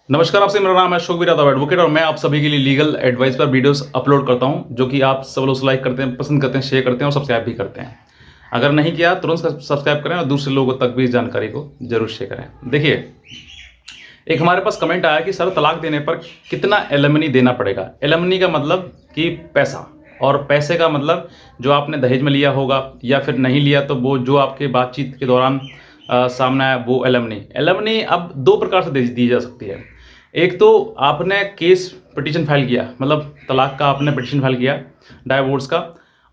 नमस्कार, आपसे मेरा नाम है अशोक बिरादव एडवोकेट और मैं आप सभी के लिए लीगल एडवाइस पर वीडियोस अपलोड करता हूं, जो कि आप सब लोग लाइक करते हैं, पसंद करते हैं, शेयर करते हैं और सब्सक्राइब भी करते हैं। अगर नहीं किया तुरंत सब्सक्राइब करें और दूसरे लोगों तक भी इस जानकारी को जरूर शेयर करें। देखिए, एक हमारे पास कमेंट आया कि सर तलाक देने पर कितना एलिमनी देना पड़ेगा। एलिमनी का मतलब कि पैसा, और पैसे का मतलब जो आपने दहेज में लिया होगा या फिर नहीं लिया तो वो जो आपके बातचीत के दौरान सामने आया वो एलिमनी। एलिमनी अब दो प्रकार से दी जा सकती है। एक तो आपने केस पिटीशन फाइल किया, मतलब तलाक का आपने पिटीशन फाइल किया, डाइवोर्स का,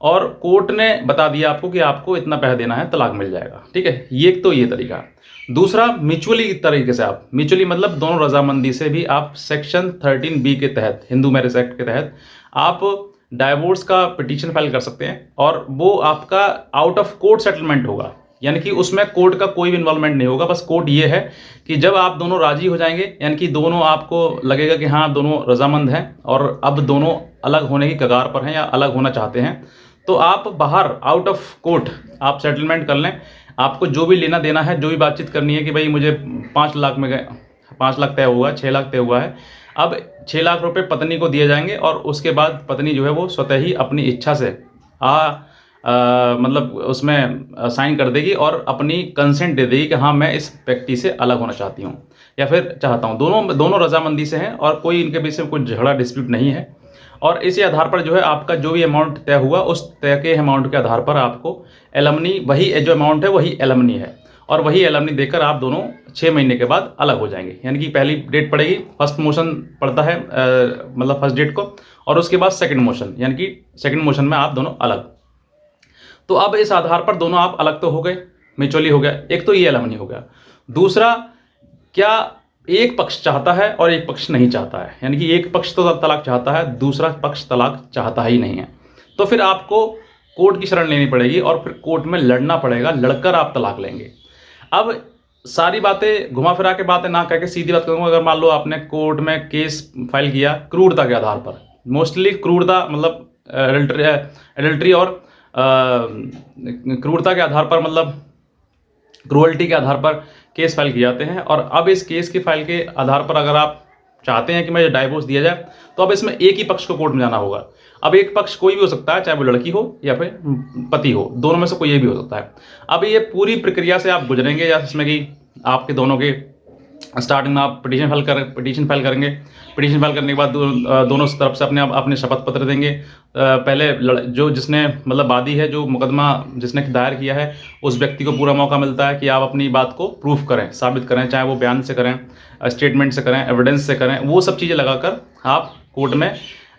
और कोर्ट ने बता दिया आपको कि आपको इतना पैसा देना है, तलाक मिल जाएगा। ठीक है, ये एक तो ये तरीका। दूसरा, म्यूचुअली तरीके से, आप म्यूचुअली मतलब दोनों रजामंदी से भी आप सेक्शन 13B के तहत, हिंदू मैरिज एक्ट के तहत आप डाइवोर्स का पिटीशन फाइल कर सकते हैं, और वो आपका आउट ऑफ कोर्ट सेटलमेंट होगा। यानी कि उसमें कोर्ट का कोई भी इन्वॉल्वमेंट नहीं होगा। बस कोर्ट ये है कि जब आप दोनों राजी हो जाएंगे, यानी कि दोनों, आपको लगेगा कि हाँ दोनों रजामंद हैं और अब दोनों अलग होने की कगार पर हैं या अलग होना चाहते हैं, तो आप बाहर आउट ऑफ कोर्ट आप सेटलमेंट कर लें। आपको जो भी लेना देना है, जो भी बातचीत करनी है कि भाई मुझे 5 लाख में गए, 5 लाख तय हुआ है, 6 लाख तय हुआ है, अब 6 लाख रुपए पत्नी को दिए जाएंगे और उसके बाद पत्नी जो है वो स्वतः ही अपनी इच्छा से मतलब उसमें साइन कर देगी और अपनी कंसेंट दे देगी कि हाँ मैं इस व्यक्ति से अलग होना चाहती हूँ या फिर चाहता हूँ। दोनों रजामंदी से हैं और कोई इनके बीच में कोई झगड़ा डिस्प्यूट नहीं है। और इसी आधार पर जो है आपका जो भी अमाउंट तय हुआ, उस तय के अमाउंट के आधार पर आपको एलमनी, वही जो अमाउंट है वही एलमनी है, और वही एलमनी देकर आप दोनों 6 महीने के बाद अलग हो जाएंगे। यानी कि पहली डेट पड़ेगी, फर्स्ट मोशन पड़ता है मतलब फर्स्ट डेट को, और उसके बाद सेकंड मोशन, यानी कि सेकंड मोशन में आप दोनों अलग। तो अब इस आधार पर दोनों आप अलग तो हो गए, म्यूचुअली हो गया। एक तो ये एलमनी हो गया। दूसरा, क्या एक पक्ष चाहता है और एक पक्ष नहीं चाहता है, यानी कि एक पक्ष तो तलाक चाहता है, दूसरा पक्ष तलाक चाहता ही नहीं है, तो फिर आपको कोर्ट की शरण लेनी पड़ेगी और फिर कोर्ट में लड़ना पड़ेगा, लड़कर आप तलाक लेंगे। अब सारी बातें घुमा फिरा के बातें ना कह के सीधी बात करूंगा, अगर मान लो आपने कोर्ट में केस फाइल किया क्रूरता के आधार पर, मोस्टली क्रूरता मतलब एडल्ट्री और क्रूरता के आधार पर, मतलब क्रूअल्टी के आधार पर केस फाइल किए जाते हैं। और अब इस केस की फाइल के आधार पर अगर आप चाहते हैं कि मुझे डाइवोर्स दिया जाए, तो अब इसमें एक ही पक्ष को कोर्ट में जाना होगा। अब एक पक्ष कोई भी हो सकता है, चाहे वो लड़की हो या फिर पति हो, दोनों में से कोई ये भी हो सकता है। अब ये पूरी प्रक्रिया से आप गुजरेंगे, या इसमें कि आपके दोनों के स्टार्टिंग में आप पिटीशन फाइल करेंगे। पिटीशन फाइल करने के बाद दोनों तरफ से अपने शपथ पत्र देंगे। पहले जो जिसने मतलब वादी है, जो मुकदमा जिसने दायर किया है, उस व्यक्ति को पूरा मौका मिलता है कि आप अपनी बात को प्रूफ करें, साबित करें, चाहे वो बयान से करें, स्टेटमेंट से करें, एविडेंस से करें। वो सब चीज़ें लगाकर आप कोर्ट में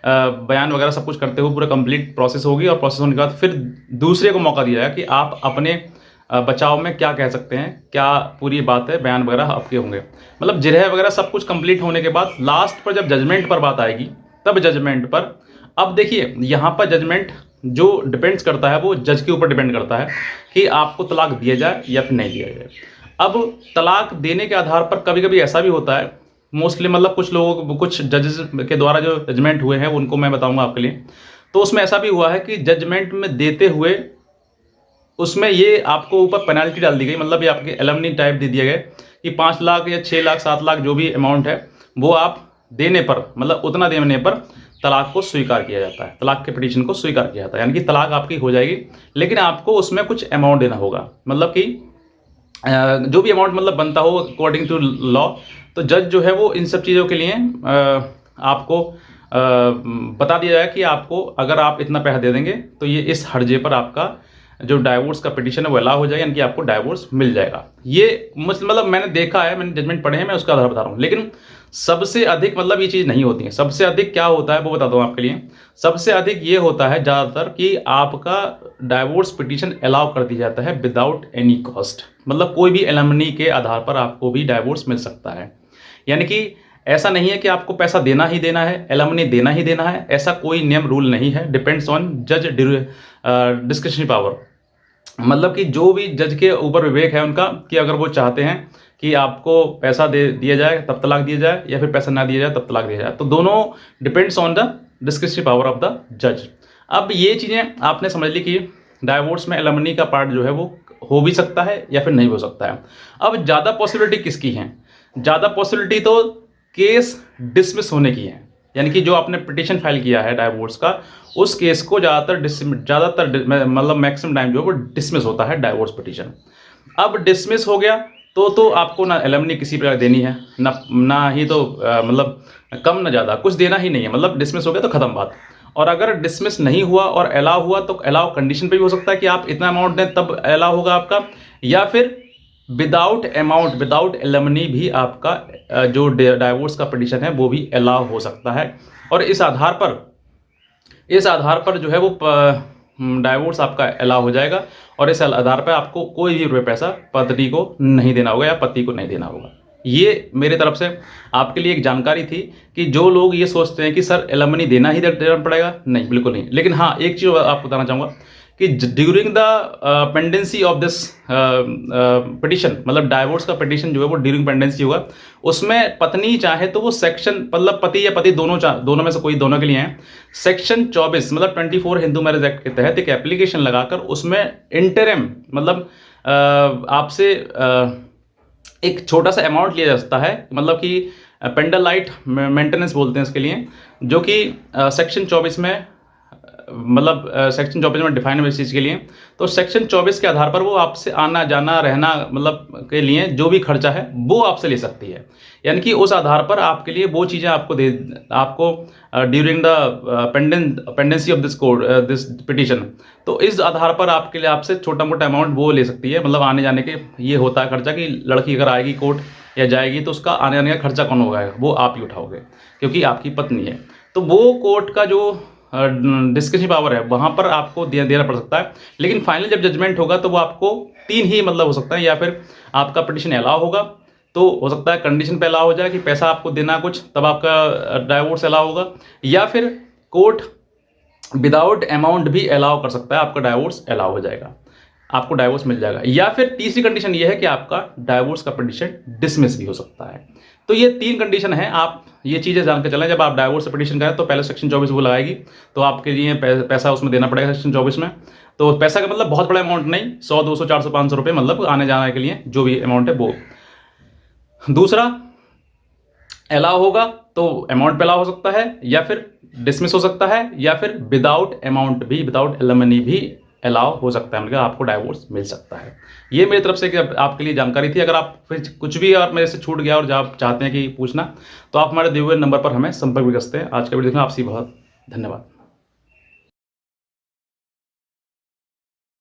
बयान वगैरह सब कुछ करते हुए पूरा कंप्लीट प्रोसेस होगी, और प्रोसेस होने के बाद फिर दूसरे को मौका दिया जाएगा कि आप अपने बचाव में क्या कह सकते हैं, क्या पूरी बात है, बयान वगैरह आपके होंगे। मतलब जिरह वगैरह सब कुछ कंप्लीट होने के बाद लास्ट पर जब जजमेंट पर बात आएगी, तब जजमेंट पर, अब देखिए यहाँ पर जजमेंट जो डिपेंड्स करता है वो जज के ऊपर डिपेंड करता है कि आपको तलाक दिया जाए या फिर नहीं दिया जाए। अब तलाक देने के आधार पर कभी कभी ऐसा भी होता है, मोस्टली मतलब कुछ लोगों को, कुछ जजेस के द्वारा जो जजमेंट हुए हैं उनको मैं बताऊंगा आपके लिए। तो उसमें ऐसा भी हुआ है कि जजमेंट में देते हुए उसमें ये आपको ऊपर पेनल्टी डाल दी गई, मतलब ये आपके एलमनी टाइप दे दिया गया कि 5 लाख या 6 लाख 7 लाख जो भी अमाउंट है वो आप देने पर, मतलब उतना देने पर तलाक को स्वीकार किया जाता है, तलाक के पिटीशन को स्वीकार किया जाता है। यानी कि तलाक आपकी हो जाएगी, लेकिन आपको उसमें कुछ अमाउंट देना होगा, मतलब कि जो भी अमाउंट मतलब बनता हो अकॉर्डिंग टू लॉ। तो जज जो है वो इन सब चीज़ों के लिए आपको बता दिया जाए कि आपको अगर आप इतना पैसा दे देंगे तो ये इस हर्जे पर आपका जो डाइवोर्स का पिटीशन है वो अलाउ हो जाएगा, यानी कि आपको डाइवोर्स मिल जाएगा। ये मतलब मैंने देखा है, मैंने जजमेंट पढ़े हैं, मैं उसका आधार बता रहा हूँ। लेकिन सबसे अधिक मतलब ये चीज़ नहीं होती है। सबसे अधिक क्या होता है वो बताता हूँ आपके लिए। सबसे अधिक ये होता है ज़्यादातर कि आपका डाइवोर्स पिटीशन अलाउ कर दिया जाता है विदाउट एनी कॉस्ट, मतलब कोई भी एलिमनी के आधार पर आपको भी डाइवोर्स मिल सकता है। यानी कि ऐसा नहीं है कि आपको पैसा देना ही देना है, एलिमनी देना ही देना है, ऐसा कोई नियम रूल नहीं है। डिपेंड्स ऑन जज डिस्क्रिशनरी पावर, मतलब कि जो भी जज के ऊपर विवेक है उनका, कि अगर वो चाहते हैं कि आपको पैसा दे दिया जाए तब तलाक दिया जाए, या फिर पैसा ना दिया जाए तब तलाक दिया जाए। तो दोनों depends on the discretionary power of the जज। अब ये चीज़ें आपने समझ ली कि डाइवोर्स में एलिमनी का पार्ट जो है वो हो भी सकता है या फिर नहीं हो सकता है। अब ज़्यादा पॉसिबिलिटी किसकी है? ज़्यादा पॉसिबिलिटी तो केस डिसमिस होने की है, यानी कि जो आपने पिटीशन फाइल किया है डाइवोर्स का, उस केस को ज़्यादातर मतलब मैक्सिमम टाइम जो है वो डिसमिस होता है डाइवोर्स पिटीशन। अब डिसमिस हो गया तो आपको ना एलिमनी किसी प्रकार देनी है, ना ही तो मतलब कम ना ज़्यादा, कुछ देना ही नहीं है, मतलब डिसमिस हो गया तो ख़त्म बात। और अगर डिसमिस नहीं हुआ और अलाउ हुआ तो अलाउ कंडीशन पे भी हो सकता है कि आप इतना अमाउंट दें तब अलाउ होगा आपका, या फिर विदाउट अमाउंट विदाउट एलिमनी भी आपका जो डाइवोर्स का पिटीशन है वो भी अलाउ हो सकता है। और इस आधार पर जो है वो डाइवोर्स आपका अलाउ हो जाएगा, और इस आधार पर आपको कोई भी रुपये पैसा पत्नी को नहीं देना होगा या पति को नहीं देना होगा। ये मेरे तरफ से आपके लिए एक जानकारी थी कि जो लोग ये सोचते हैं कि सर एलिमनी देना ही देना पड़ेगा, नहीं, बिल्कुल नहीं। लेकिन हाँ, एक चीज़ आपको बताना चाहूँगा कि during the pendency of this petition, मतलब डाइवोर्स का पिटिशन जो है वो ड्यूरिंग पेंडेंसी होगा, उसमें पत्नी चाहे तो वो सेक्शन, मतलब पति या पति दोनों में से कोई दोनों के लिए हैं, सेक्शन 24 मतलब 24 हिंदू मैरिज एक्ट के तहत एक एप्लीकेशन लगाकर उसमें इंटरिम मतलब आपसे एक छोटा सा अमाउंट लिया जा सकता है, मतलब कि पेंडलाइट मेंटेनेंस बोलते हैं इसके लिए, जो कि सेक्शन 24 में मतलब सेक्शन 24 में डिफाइन है इस चीज़ के लिए। तो सेक्शन 24 के आधार पर वो आपसे आना जाना रहना मतलब के लिए जो भी खर्चा है वो आपसे ले सकती है, यानी कि उस आधार पर आपके लिए वो चीज़ें आपको during the pendency of this petition, तो इस आधार पर आपके लिए आपसे छोटा मोटा अमाउंट वो ले सकती है। मतलब आने जाने के ये होता है खर्चा कि लड़की अगर आएगी कोर्ट या जाएगी तो उसका आने जाने का खर्चा कौन होगा, वो आप ही उठाओगे क्योंकि आपकी पत्नी है। तो वो कोर्ट का जो डिस्कशन पावर है वहाँ पर आपको देना पड़ सकता है, लेकिन फाइनल जब जजमेंट होगा तो वो आपको 3 ही मतलब हो सकता है, या फिर आपका पिटिशन अलाउ होगा तो हो सकता है कंडीशन पे अलाउ हो जाए कि पैसा आपको देना कुछ, तब आपका डाइवोर्स अलाउ होगा, या फिर कोर्ट विदाउट अमाउंट भी अलाउ कर सकता है, आपका डाइवोर्स अलाउ हो जाएगा, आपको डाइवोर्स मिल जाएगा। या फिर तीसरी कंडीशन ये है कि आपका डाइवोर्स का पिटिशन डिसमिस भी हो सकता है। तो ये 3 कंडीशन है, आप ये चीज़ें जान के चलें। जब आप डाइवोर्स से पिटिशन करें तो पहले सेक्शन 24 वो लगाएगी, तो आपके लिए पैसा उसमें देना पड़ेगा सेक्शन 24 में। तो पैसा का मतलब बहुत बड़ा अमाउंट नहीं, 100 200 400 500 रुपये, मतलब आने जाने के लिए जो भी अमाउंट है वो। दूसरा, अलाउ होगा तो अमाउंट पे अलाउ हो सकता है, या फिर डिसमिस हो सकता है, या फिर विदाउट अमाउंट भी विदाउट एलिमनी भी अलाउ हो सकता है, मतलब आपको डाइवोर्स मिल सकता है। ये मेरी तरफ से आपके लिए जानकारी थी। अगर आप फिर कुछ भी और मेरे से छूट गया और आप चाहते हैं कि पूछना, तो आप हमारे दिए हुए नंबर पर हमें संपर्क भी कर सकते हैं। आज का वीडियो देखना, आपसे बहुत धन्यवाद।